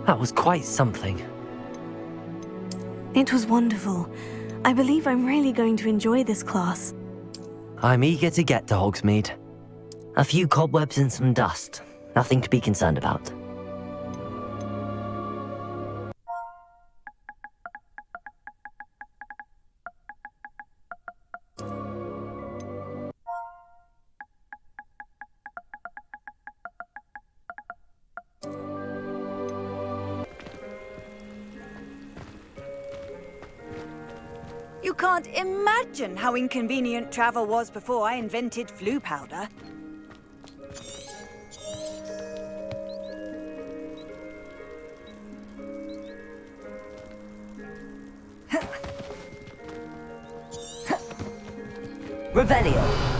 That was quite something. It was wonderful. I believe I'm really going to enjoy this class. I'm eager to get to Hogsmeade. A few cobwebs and some dust. Nothing to be concerned about. You can't imagine how inconvenient travel was before I invented flu powder. Revelio.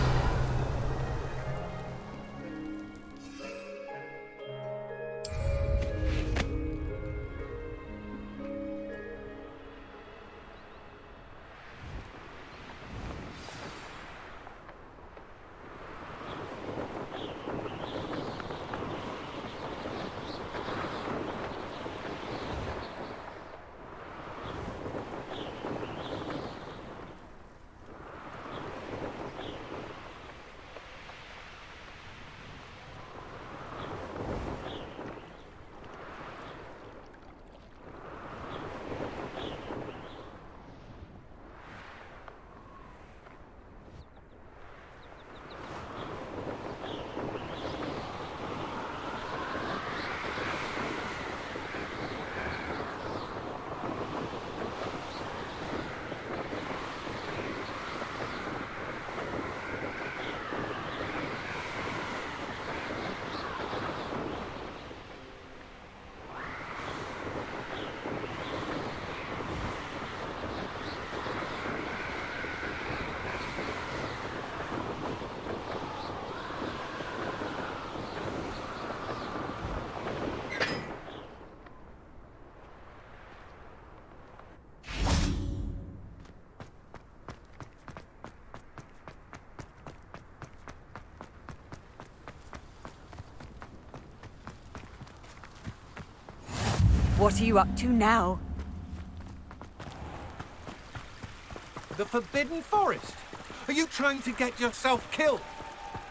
What are you up to now? The Forbidden Forest? Are you trying to get yourself killed?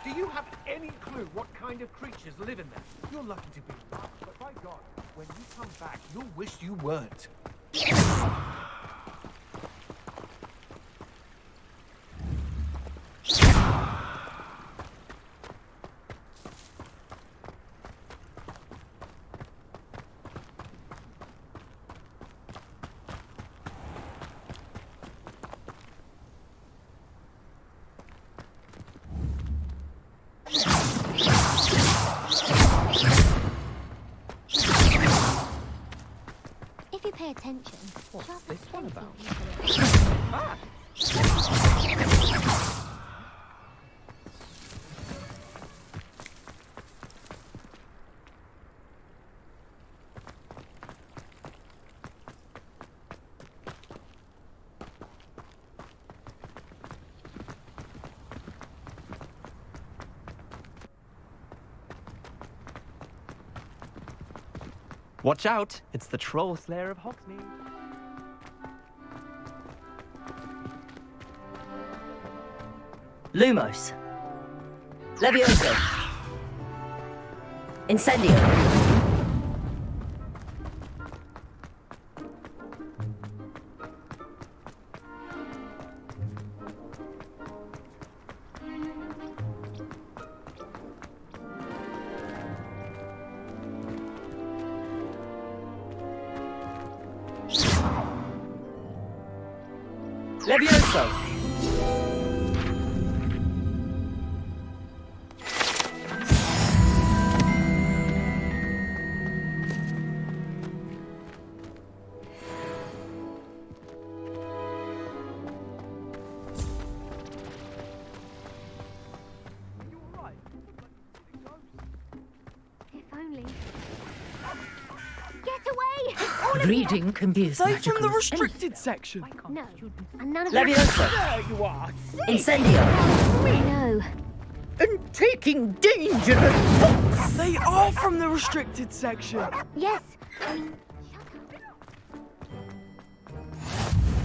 Do you have any clue what kind of creatures live in there? You're lucky to be alive, but by God, when you come back, you'll wish you weren't. If you pay attention, What's this one about? Watch out! It's the Troll Slayer of Hogsmeade. Lumos. Levioso. Incendio. Levioso. if only. Get away! Reading can be as Safe magical from the as restricted section. No, and none of Levioso. There you are. Incendio. No. and taking dangerous books. They are from the restricted section. Yes,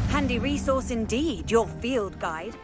Handy resource indeed, your field guide.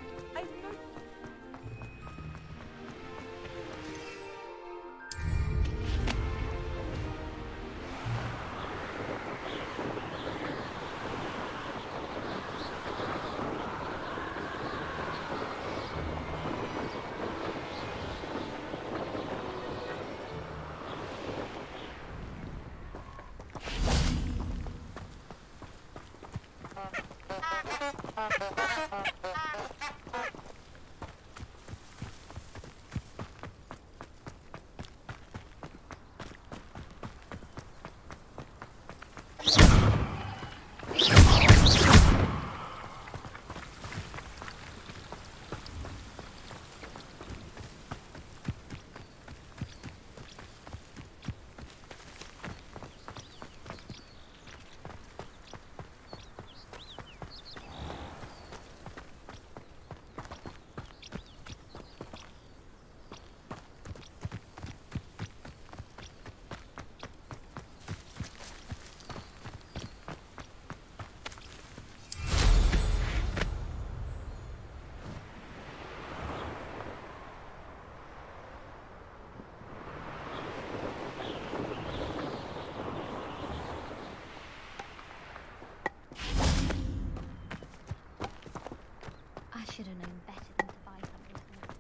I should have known better than to buy something from this.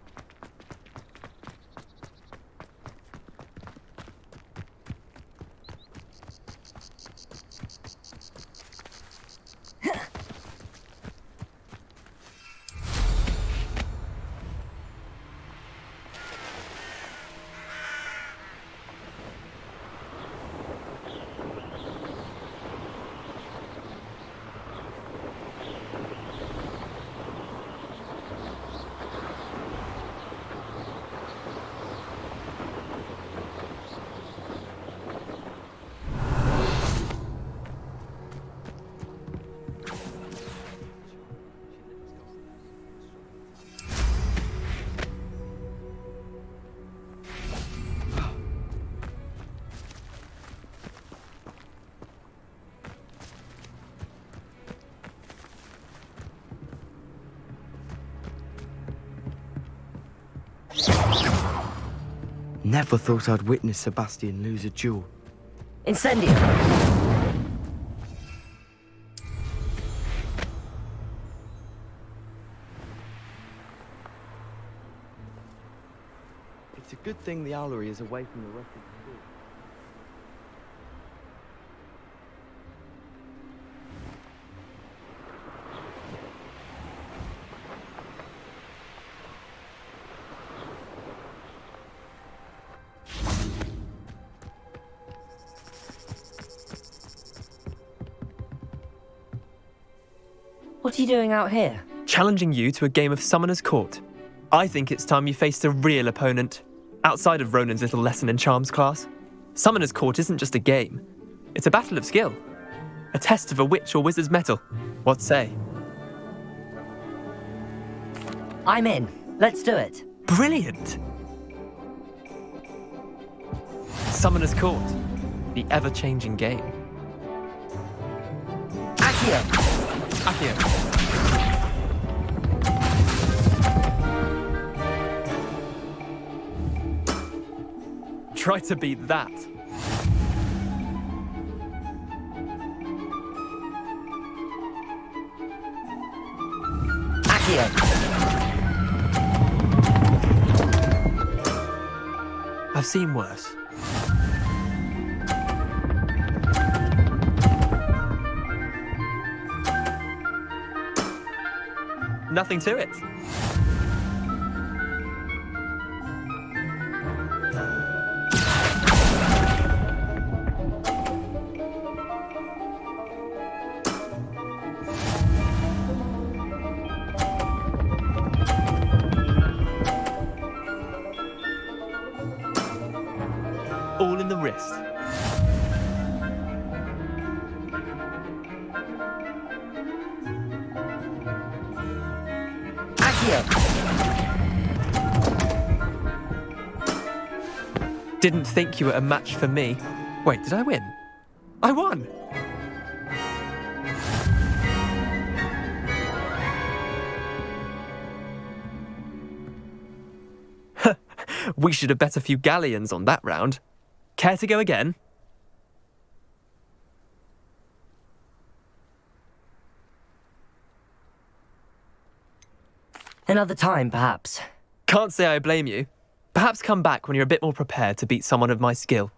Never thought I'd witness Sebastian lose a duel. Incendio! It's a good thing the owlery is away from the rest of the school. What are you doing out here? Challenging you to a game of Summoner's Court. I think it's time you faced a real opponent, outside of Ronan's little lesson in charms class. Summoner's Court isn't just a game. It's a battle of skill. A test of a witch or wizard's mettle. What say? I'm in. Let's do it. Brilliant! Summoner's Court. The ever-changing game. Accio! Accio. Try to beat that. Accio! I've seen worse. Nothing to it. All in the wrist. Didn't think you were a match for me. Wait, did I win? I won! We should have bet a few galleons on that round. Care to go again? Another time, perhaps. Can't say I blame you. Perhaps come back when you're a bit more prepared to beat someone of my skill.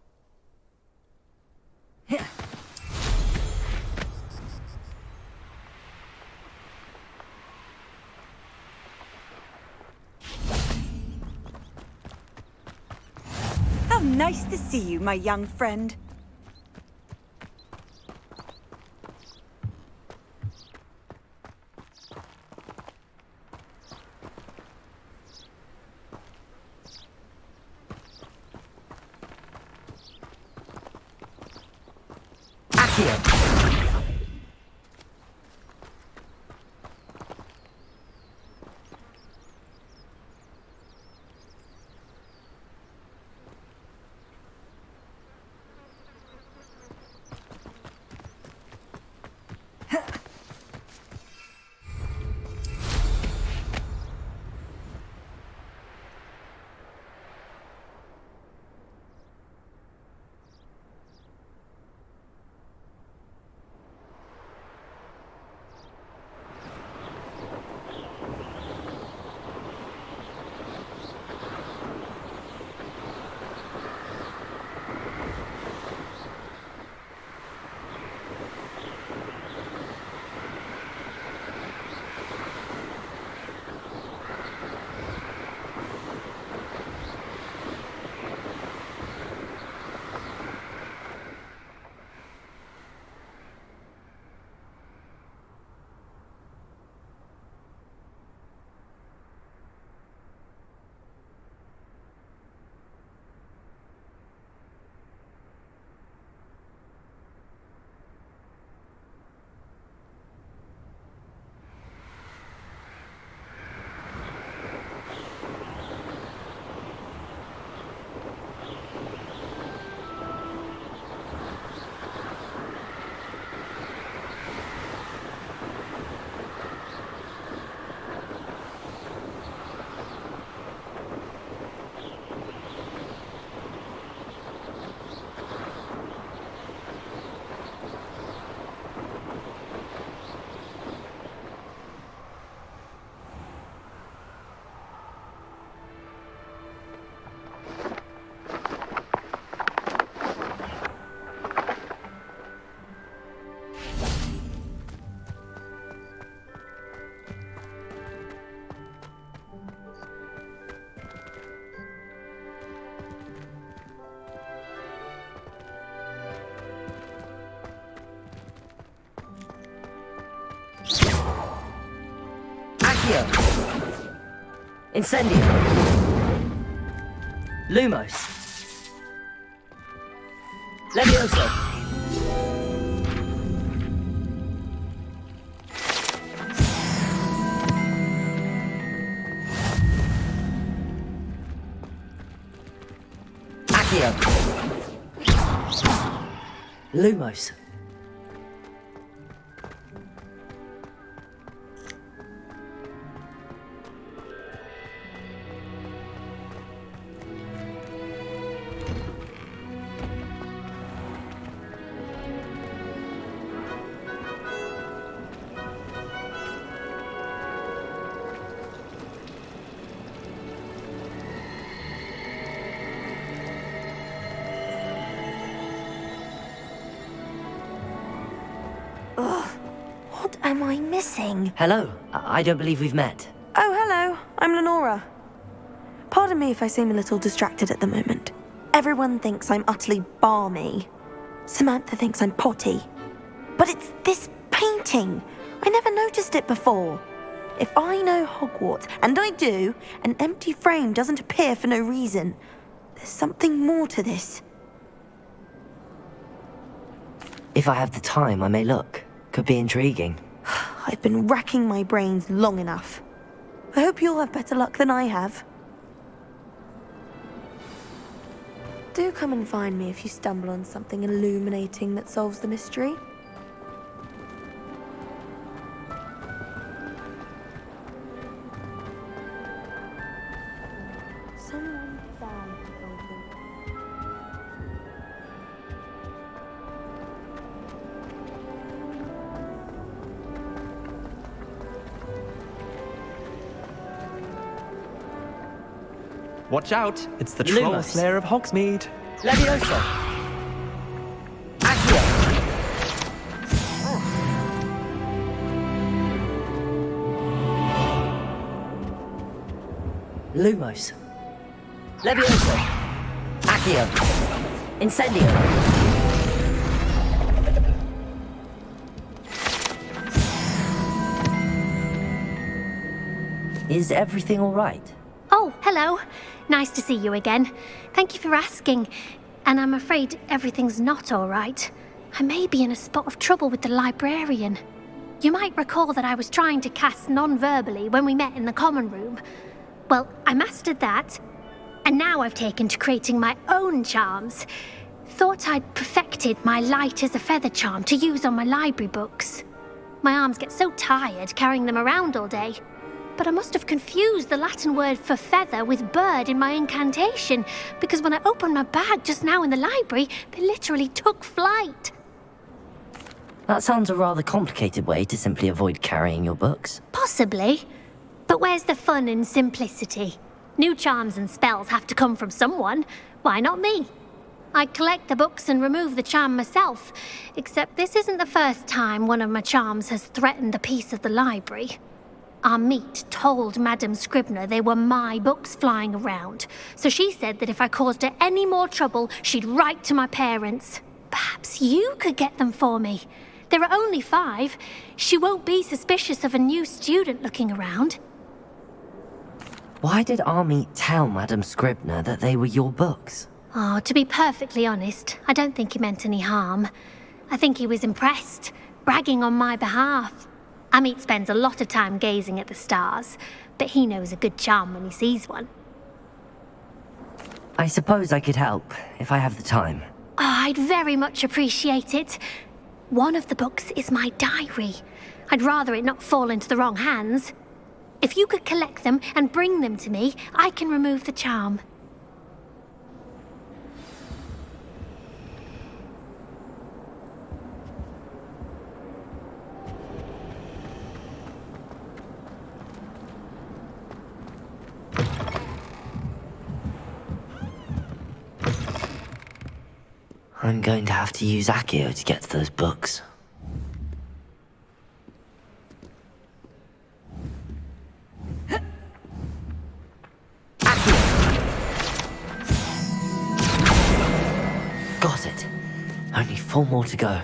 How nice to see you, my young friend. Accio! Accio! Incendio! Lumos! Levioso! Accio! Lumos! What am I missing? Hello, I don't believe we've met. Oh, hello. I'm Lenora. Pardon me if I seem a little distracted at the moment. Everyone thinks I'm utterly balmy. Samantha thinks I'm potty. But it's this painting. I never noticed it before. If I know Hogwarts, and I do, an empty frame doesn't appear for no reason. There's something more to this. If I have the time, I may look. Could be intriguing. I've been racking my brains long enough. I hope you'll have better luck than I have. Do come and find me if you stumble on something illuminating that solves the mystery. Someone found the goblin. Watch out! It's the troll Lumos. slayer of Hogsmeade. Leviosa! Accio! Lumos. Leviosa! Accio! Incendio! Is everything all right? Oh, hello. Nice to see you again. Thank you for asking. And I'm afraid everything's not all right. I may be in a spot of trouble with the librarian. You might recall that I was trying to cast non-verbally when we met in the common room. Well, I mastered that. And now I've taken to creating my own charms. Thought I'd perfected my light as a feather charm to use on my library books. My arms get so tired carrying them around all day. But I must have confused the Latin word for feather with bird in my incantation, because when I opened my bag just now in the library, they literally took flight. That sounds a rather complicated way to simply avoid carrying your books. Possibly. But where's the fun in simplicity? New charms and spells have to come from someone. Why not me? I collect the books and remove the charm myself, except this isn't the first time one of my charms has threatened a piece of the library. Our meet told Madame Scribner they were my books flying around, so she said that if I caused her any more trouble, she'd write to my parents. Perhaps you could get them for me. There are only 5. She won't be suspicious of a new student looking around. Why did Army tell Madame Scribner that they were your books? Oh, to be perfectly honest, I don't think he meant any harm. I think he was impressed, bragging on my behalf. Amit spends a lot of time gazing at the stars, but he knows a good charm when he sees one. I suppose I could help, if I have the time. Oh, I'd very much appreciate it. One of the books is my diary. I'd rather it not fall into the wrong hands. If you could collect them and bring them to me, I can remove the charm. I'm going to have to use Accio to get to those books. Got it. Only 4 more to go.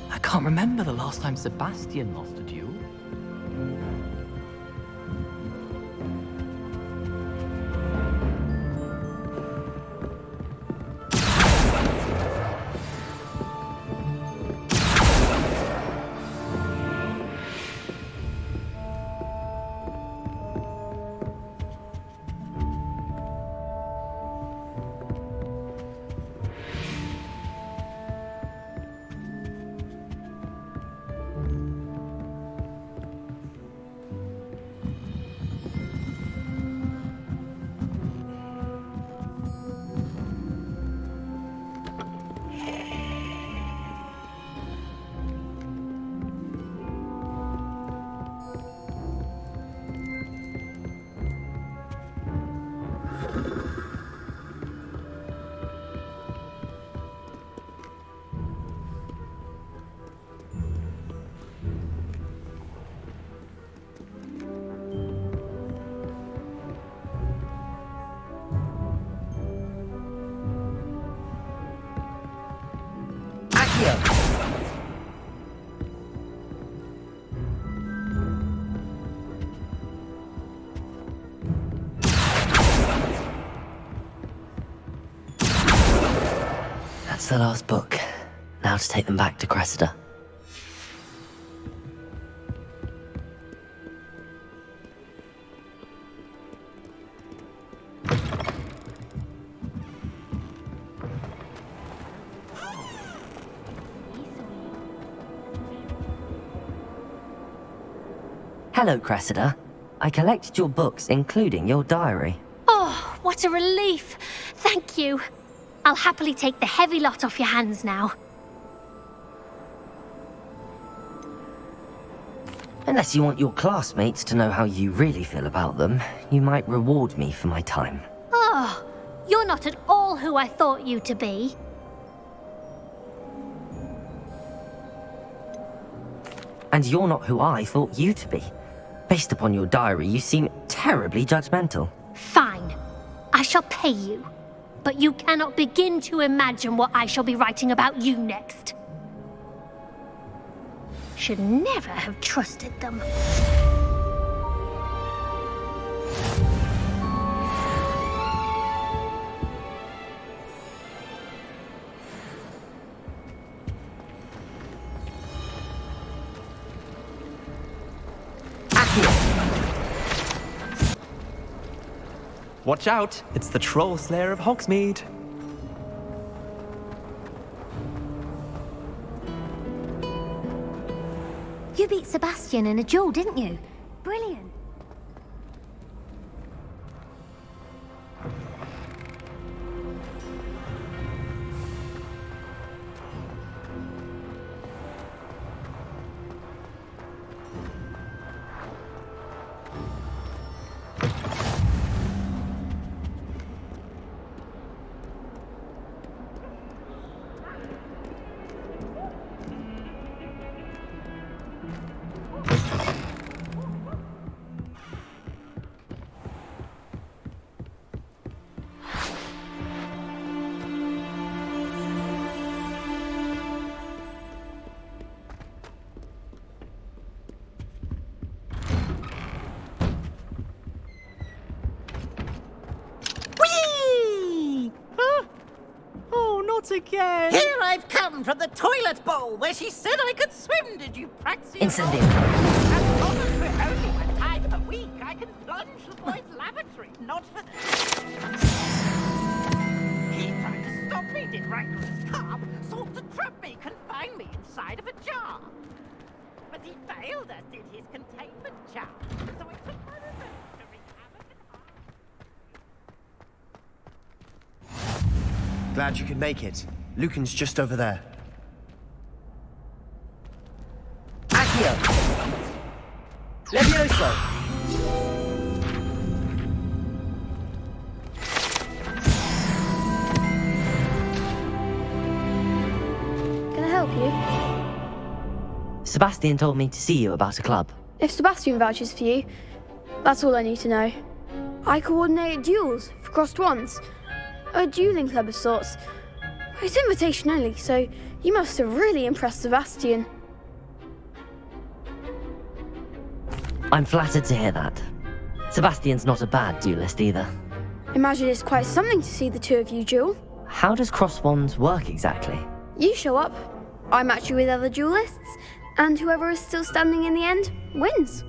I can't remember the last time Sebastian lost a duel. That's the last book. Now to take them back to Cressida. Hello, Cressida. I collected your books, including your diary. Oh, what a relief. Thank you. I'll happily take the heavy lot off your hands now. Unless you want your classmates to know how you really feel about them, you might reward me for my time. Oh, you're not at all who I thought you to be. And you're not who I thought you to be. Based upon your diary, you seem terribly judgmental. Fine. I shall pay you. But you cannot begin to imagine what I shall be writing about you next. Should never have trusted them. Watch out, it's the Troll Slayer of Hogsmeade. You beat Sebastian in a duel, didn't you? Brilliant. Again. Here I've come from the toilet bowl where she said I could swim. Did you practice? Incendio. As long as we're only one time a week, I can plunge the boys' lavatory. Not for... He tried to stop me, did Rancorous Carp. Sought to trap me, confine me inside of a jar. But he failed, as did his containment charm. So I took my revenge to wreak havoc and harm. Glad you could make it. Lucan's just over there. Accio! Levioso! Can I help you? Sebastian told me to see you about a club. If Sebastian vouches for you, that's all I need to know. I coordinate duels for crossed wands. A dueling club of sorts. It's invitation only, so you must have really impressed Sebastian. I'm flattered to hear that. Sebastian's not a bad duelist either. Imagine it's quite something to see the two of you duel. How does cross wands work exactly? You show up, I match you with other duelists, and whoever is still standing in the end wins.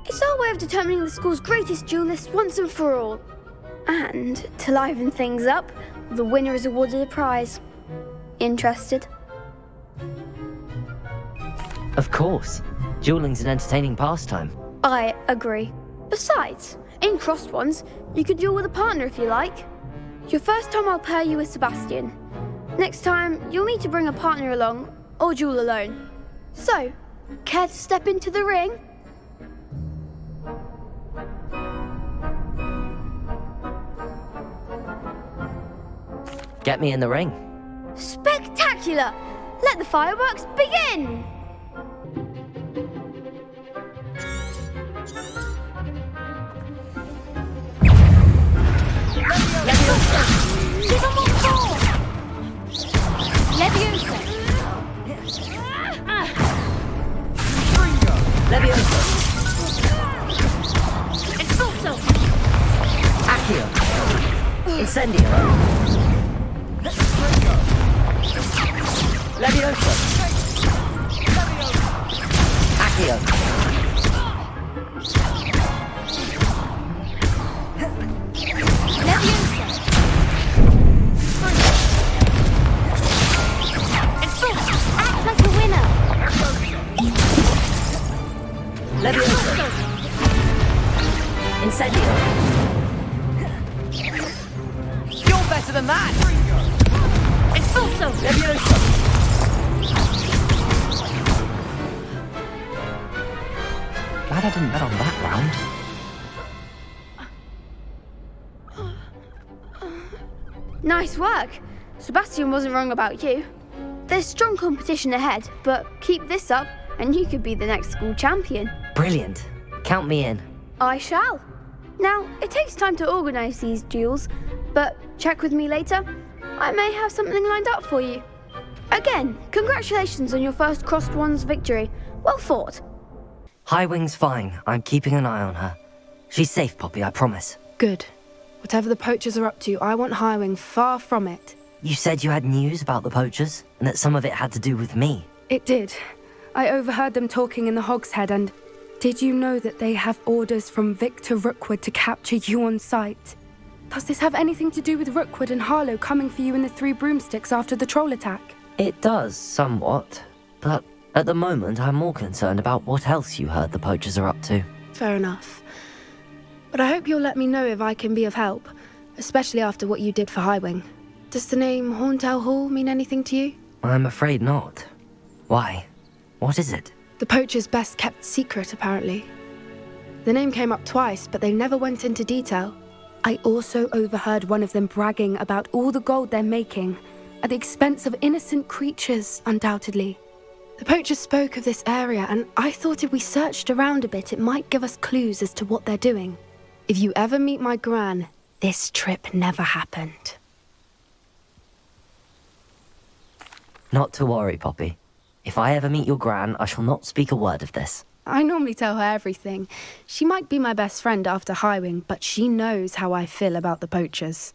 It's our way of determining the school's greatest duelist once and for all. And to liven things up, the winner is awarded a prize. Interested? Of course. Dueling's an entertaining pastime. I agree. Besides, in crossed ones, you could duel with a partner if you like. Your first time I'll pair you with Sebastian. Next time, you'll need to bring a partner along, or duel alone. So, care to step into the ring? Get me in the ring. Spectacular! Let the fireworks begin! Leviosa! Give him more force! Leviosa! Leviosa! Expulso! Accio! Incendio! Leviosa! Accio! Act like a winner! Leviosa! Incendio! You're better than that! Expulso! Leviosa! Glad I didn't bet on that round. Nice work. Sebastian wasn't wrong about you. There's strong competition ahead, but keep this up and you could be the next school champion. Brilliant. Count me in. I shall. Now, it takes time to organise these duels, but check with me later. I may have something lined up for you. Again, congratulations on your first Crossed Wands victory. Well fought. Highwing's fine. I'm keeping an eye on her. She's safe, Poppy, I promise. Good. Whatever the poachers are up to, I want Highwing far from it. You said you had news about the poachers, and that some of it had to do with me. It did. I overheard them talking in the Hogshead, and did you know that they have orders from Victor Rookwood to capture you on sight? Does this have anything to do with Rookwood and Harlow coming for you in the Three Broomsticks after the troll attack? It does, somewhat. But at the moment, I'm more concerned about what else you heard the poachers are up to. Fair enough. But I hope you'll let me know if I can be of help, especially after what you did for Highwing. Does the name Horntail Hall mean anything to you? I'm afraid not. Why? What is it? The poacher's best kept secret, apparently. The name came up twice, but they never went into detail. I also overheard one of them bragging about all the gold they're making, at the expense of innocent creatures, undoubtedly. The poacher spoke of this area, and I thought if we searched around a bit, it might give us clues as to what they're doing. If you ever meet my gran, this trip never happened. Not to worry, Poppy. If I ever meet your gran, I shall not speak a word of this. I normally tell her everything. She might be my best friend after Highwing, but she knows how I feel about the poachers.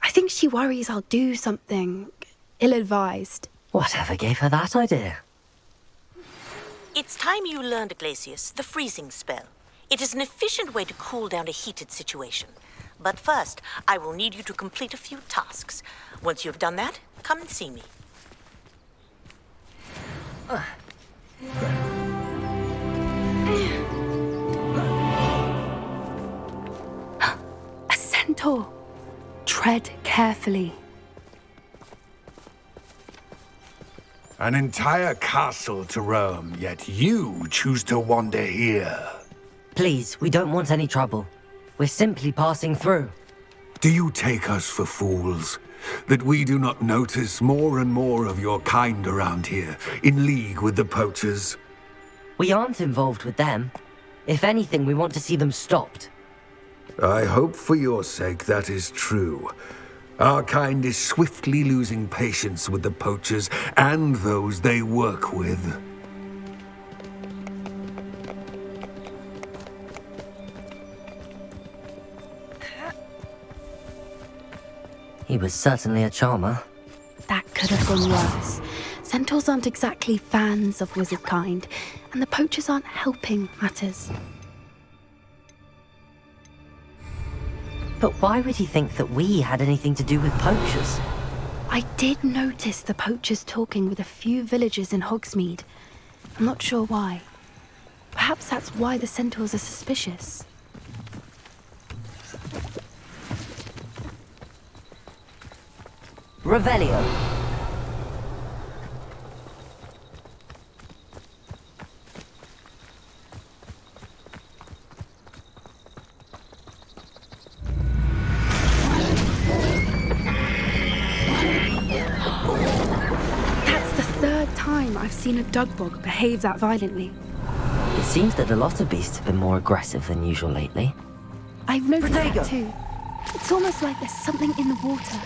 I think she worries I'll do something ill-advised. Whatever gave her that idea? It's time you learned, Glacius, the freezing spell. It is an efficient way to cool down a heated situation. But first, I will need you to complete a few tasks. Once you've done that, come and see me. A centaur. Tread carefully. An entire castle to roam, yet you choose to wander here. Please, we don't want any trouble. We're simply passing through. Do you take us for fools? That we do not notice more and more of your kind around here, in league with the poachers? We aren't involved with them. If anything, we want to see them stopped. I hope for your sake that is true. Our kind is swiftly losing patience with the poachers and those they work with. He was certainly a charmer. That could have gone worse. Centaurs aren't exactly fans of wizard kind, and the poachers aren't helping matters. But why would he think that we had anything to do with poachers? I did notice the poachers talking with a few villagers in Hogsmeade. I'm not sure why. Perhaps that's why the Centaurs are suspicious. Revelio. That's the third time I've seen a dugbog behave that violently. It seems that a lot of beasts have been more aggressive than usual lately. I've noticed that too. It's almost like there's something in the water.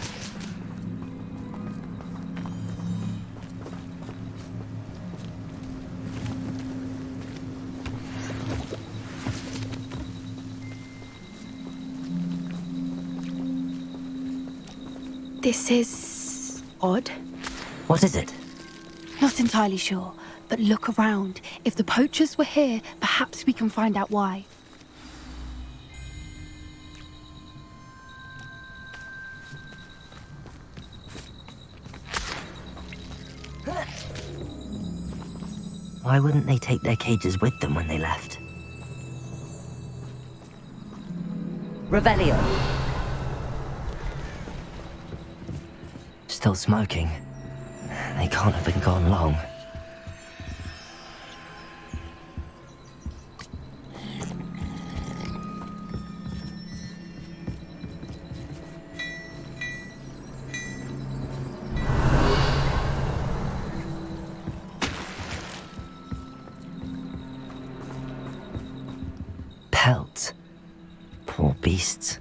This is odd. What is it? Not entirely sure, but look around. If the poachers were here, perhaps we can find out why. Why wouldn't they take their cages with them when they left? Revelio! Still smoking. They can't have been gone long. Pelts. Poor beasts.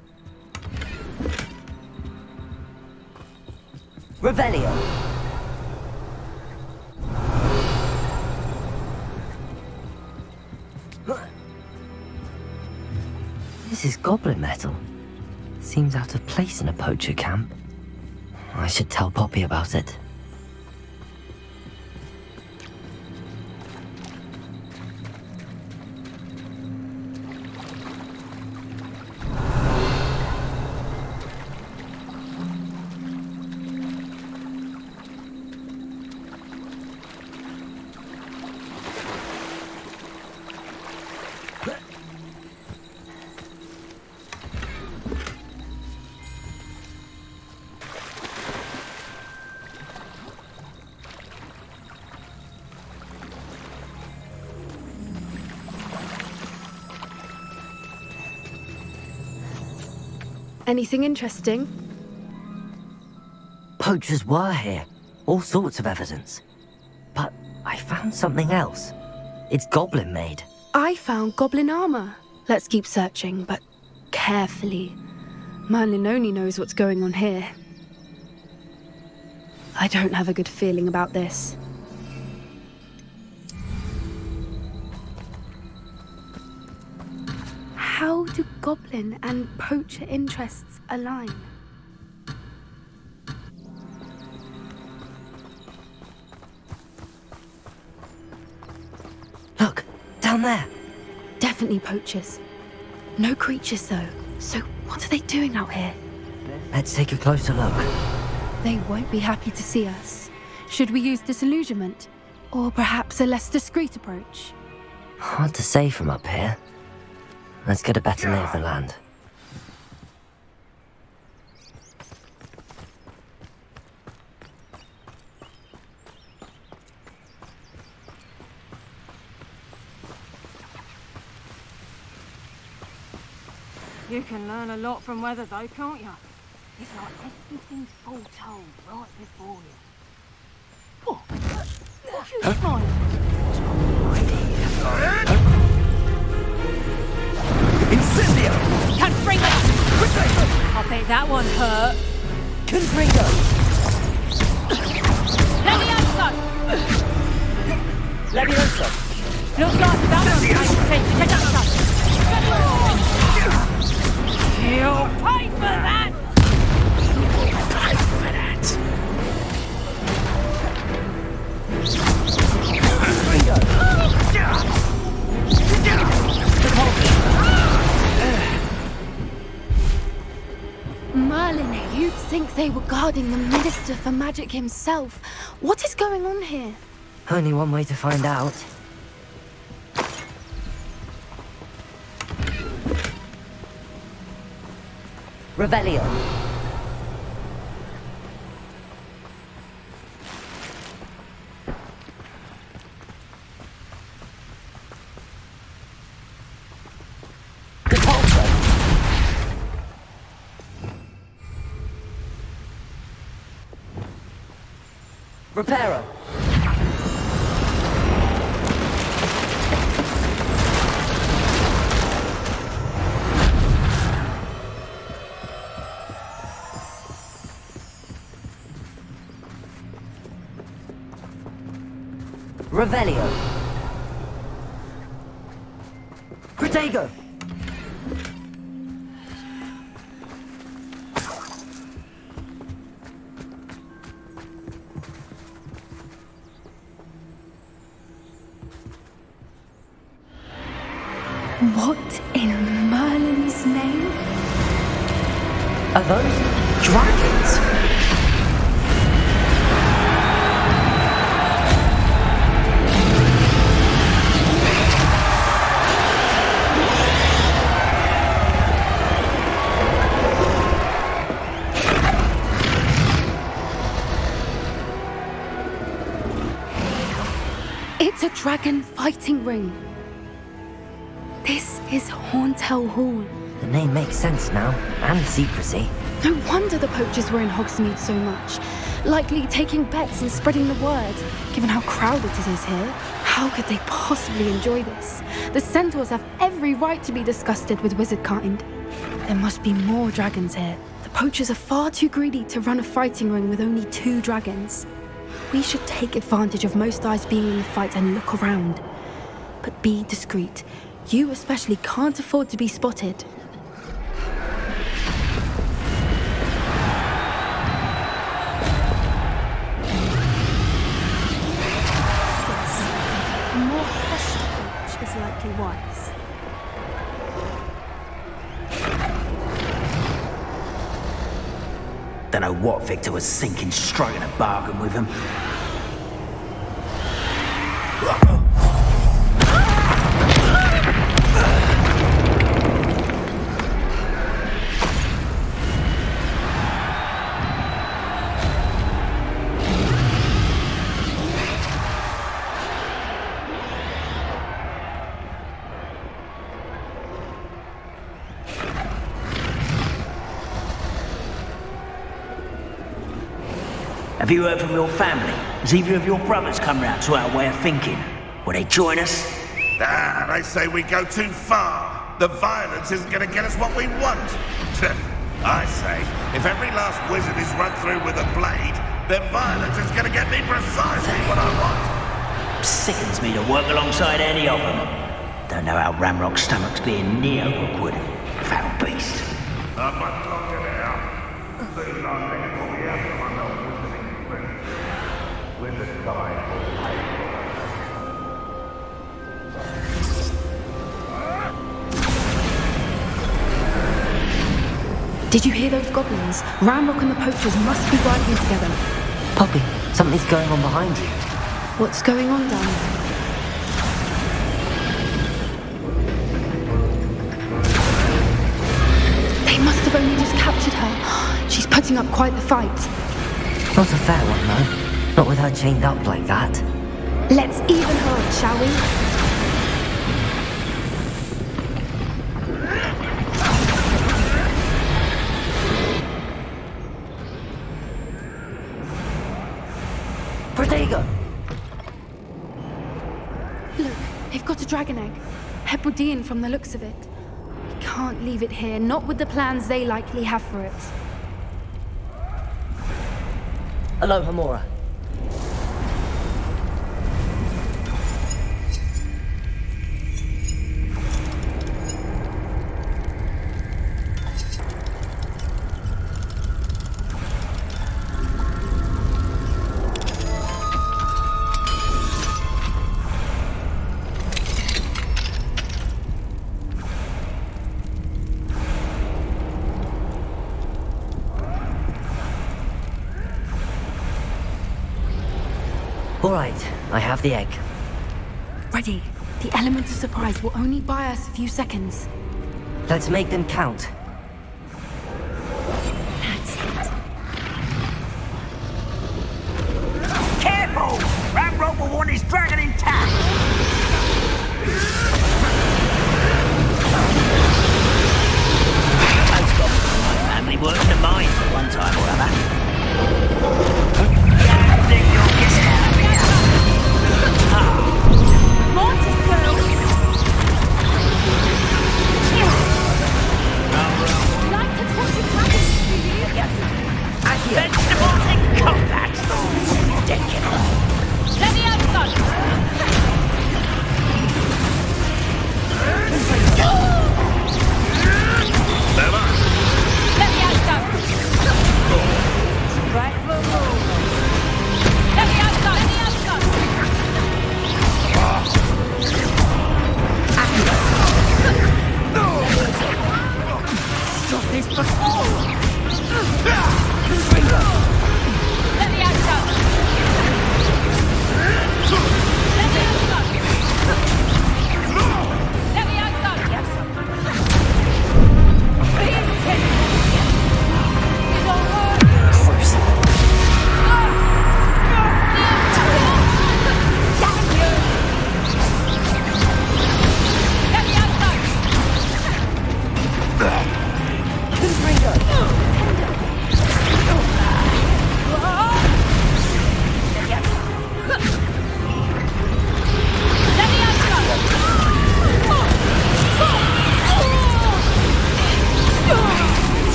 Revelio! This is goblin metal. Seems out of place in a poacher camp. I should tell Poppy about it. Anything interesting? Poachers were here. All sorts of evidence. But I found something else. It's goblin made. I found goblin armor. Let's keep searching, but carefully. Merlin only knows what's going on here. I don't have a good feeling about this. How do goblin and poacher interests align? Look, down there. Definitely poachers. No creatures though. So what are they doing out here? Let's take a closer look. They won't be happy to see us. Should we use disillusionment? Or perhaps a less discreet approach? Hard to say from up here. Let's get a better lay of the land. You can learn a lot from weather though, can't you? It's like everything's foretold right before you. What? What's you smiling? Incendio! Confringo! I bet that one hurt. Confringo! Levioso! Levioso! Looks like that one's made to take that stuff. You'll pay for that! You'll pay for that! Merlin, you'd think they were guarding the Minister for Magic himself. What is going on here? Only one way to find out. Revelio. Reparo. Revelio. Protego. What in Merlin's name? Are those dragons? It's a dragon fighting ring. This is Hauntel Hall. The name makes sense now, and secrecy. No wonder the poachers were in Hogsmeade so much. Likely taking bets and spreading the word, given how crowded it is here. How could they possibly enjoy this? The Centaurs have every right to be disgusted with wizard kind. There must be more dragons here. The poachers are far too greedy to run a fighting ring with only 2 dragons. We should take advantage of most eyes being in the fight and look around. But be discreet. You especially can't afford to be spotted. Yes, a more hushed approach is likely wise. Don't know what Victor was thinking, striking a bargain with him. Have you heard from your family? Has either of your brothers come round to our way of thinking? Will they join us? Ah, they say we go too far. The violence isn't going to get us what we want. I say, if every last wizard is run through with a blade, then violence is going to get me precisely what I want. Sickens me to work alongside any of them. Don't know how Ramrock's stomach's being near awkward. Foul beast. Not much longer now. Soon I'm going to pull me out from under wizarding friends. Wizard time. Did you hear those goblins? Ramrock and the poachers must be working together. Poppy, something's going on behind you. What's going on down there? They must have only just captured her. She's putting up quite the fight. Not a fair one, though. Not with her chained up like that. Let's even her, shall we? Protego! Look, they've got a dragon egg. Hebridean from the looks of it. We can't leave it here, not with the plans they likely have for it. Hello, Hamora. All right, I have the egg. Ready. The element of surprise will only buy us a few seconds. Let's make them count. That's it. Careful! Ramrock will want his dragon intact! Those goblins in my family worked in the mines at one time or other. You think you'll get out of here? Vegetables in combat! Dead killer. Let me out, son! Let me out, son! Right for a move. Let me out, son! Let me out, son!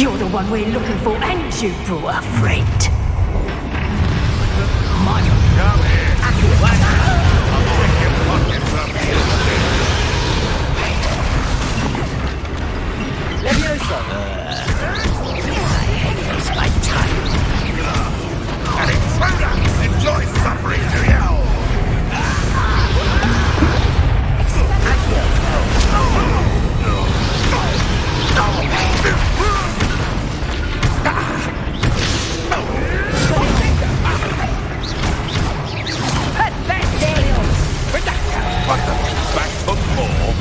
You're the one we're looking for, and you brought a friend. Leviosa! It's my time. An intruder enjoys suffering, do you? Back for more?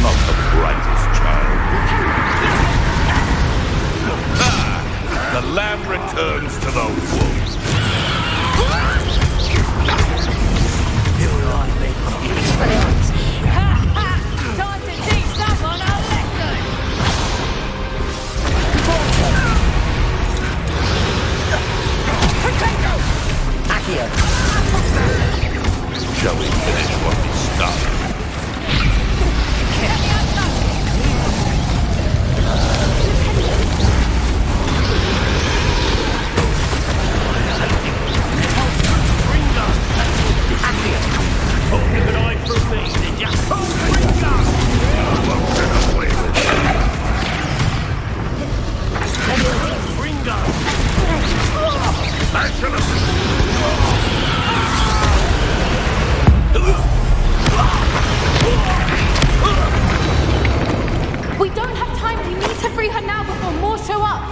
Not the brightest child. The lamb returns to the wolves. Time to teach someone a lesson! Shall we finish what we started? We don't have time. We need to free her now before more show up.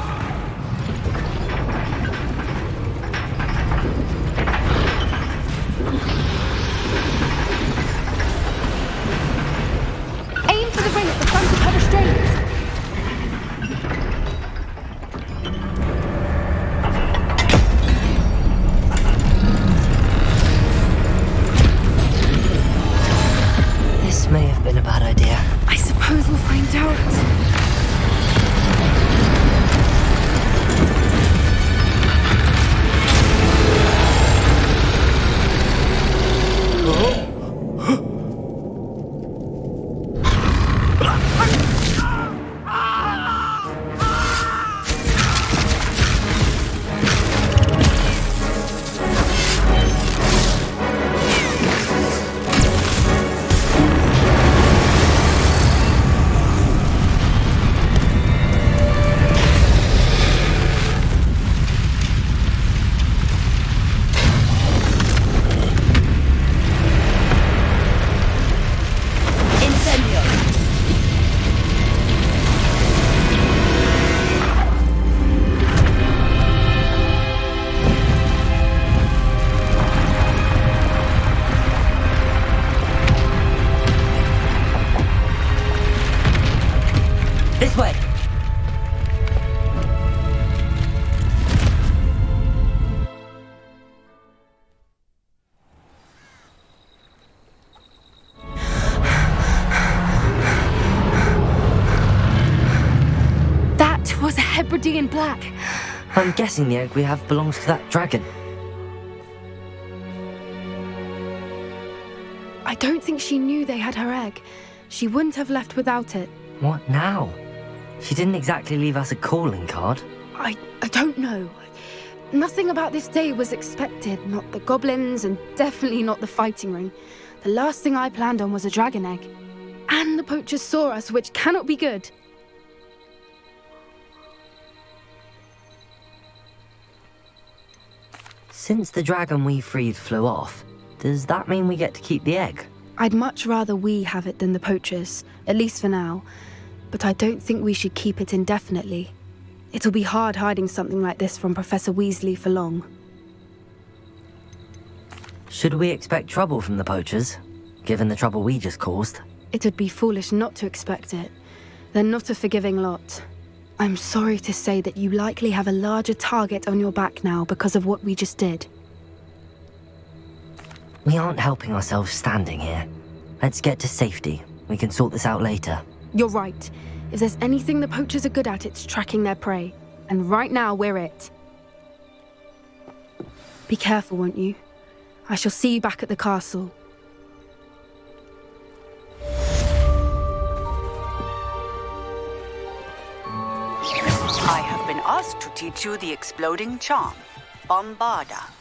Aim for the ring at the front of her restraints. This may have been a bad idea. I suppose we'll find out. This way! That was a Hebridean black. I'm guessing the egg we have belongs to that dragon. I don't think she knew they had her egg. She wouldn't have left without it. What now? She didn't exactly leave us a calling card. I don't know. Nothing about this day was expected. Not the goblins, and definitely not the fighting ring. The last thing I planned on was a dragon egg. And the poachers saw us, which cannot be good. Since the dragon we freed flew off, does that mean we get to keep the egg? I'd much rather we have it than the poachers, at least for now. But I don't think we should keep it indefinitely. It'll be hard hiding something like this from Professor Weasley for long. Should we expect trouble from the poachers, given the trouble we just caused? It would be foolish not to expect it. They're not a forgiving lot. I'm sorry to say that you likely have a larger target on your back now because of what we just did. We aren't helping ourselves standing here. Let's get to safety. We can sort this out later. You're right. If there's anything the poachers are good at, it's tracking their prey. And right now, we're it. Be careful, won't you? I shall see you back at the castle. I have been asked to teach you the exploding charm, Bombarda.